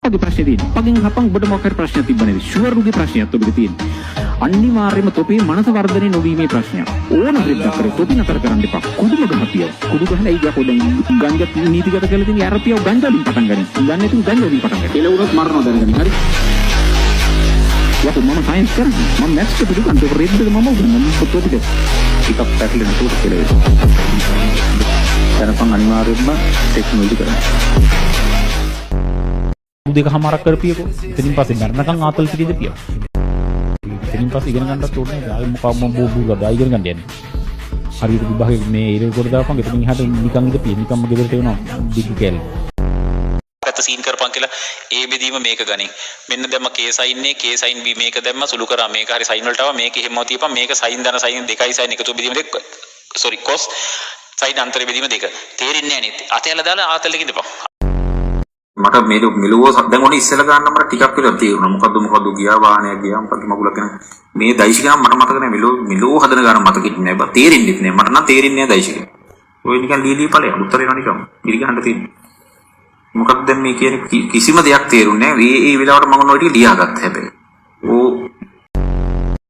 ඔබගේ ප්‍රශ්නේ තියෙන්නේ. පගෙන් හපන් ඔබට මොකක් හරි ප්‍රශ්නයක් තිබ්බ නේද? ෂුවර් උගේ ප්‍රශ්නයක් ඔබට තියෙන්නේ. අනිවාර්යයෙන්ම තොපේ මනස වර්ධනය නොවීමේ ප්‍රශ්නයක්. ඕන දෙයක් කරේ තොපි නතර කරන්න එපා. කුඩුම ගහපියව. කුඩු ගහලා ඒ ගහෝ දැන් ගංජා නීතිගත කරලා තියෙන අරපියව ගංජා වලින් පටන් ගන්න. ගන්න නැතුව ගංජා වලින් පටන් ගන්න. එළවුනොත් මරනවා දැනගන්න. හරි. යකෝ මම සයන්ස් කරන්නේ. මම මැත්ස් එක දුකන් දෙක රෙද්දද මම උගන්වන්නේ. පොතේ ටිකක් පැටලෙන තුට කියලා. දැනපන් අනිවාර්යයෙන්ම ටෙක්නොලොජි කරන්න. දෙක හමාරක් කරපියකෝ. ඉතින් පස්සේ මරණකම් ආතල් ටිකද පියව. ඉතින් පස්සේ ඉගෙන ගන්නත් ඕනේ. ආයෙ මොකක්ම බෝබුලා දා ඉගෙන ගන්න යන්නේ. හරියට විභාගෙ මේ ඉරේ කොට දාපන්. එතනින් එහාට නිකන් ඉඳපිය. නිකම්ම ගෙදරට එනවා. ඩිග් කැල්. ගත සීන් කරපන් කියලා ඒ බෙදීම මේක ගනින්. මෙන්න දැම්ම K sign A K sign B මේක දැම්ම සුළු කරා මේක හරි සයින් වලට ආවා මේක එහෙමව තියපන් මේක සයින් දන සයින් දෙකයි සයින් එකතු බෙදීම දෙක සෝරි cos සයින් අන්තර බෙදීම දෙක. තේරෙන්නේ නැහැ නේද? අතයලා දාලා ආතල් එකේ ඉඳපන්. මට මේ මෙලුව දැන් ඔනේ ඉස්සෙල්ලා ගන්න මට ටිකක් වෙලා තේරුණා. මොකද්ද ගියා වාහනයක් ගියා මොකද්ද මගුලක් යන මේ දෛශිකයන් මට මතක නැහැ මෙලුව හදන ගාන මතකෙත් නැහැ. බා තේරෙන්නේ නැහැ. මට නම් තේරෙන්නේ නැහැ දෛශිකය. ඔය නිකන් ලීලී ඵලයක් උත්තරේ නනිකම්. ඉරිගහන්න තියෙන්නේ. මොකක්ද දැන් මේ කියන්නේ කිසිම දෙයක් තේරුන්නේ නැහැ. ඒ වෙලාවට මම ඔය ටික ලියාගත්තා හැබැයි.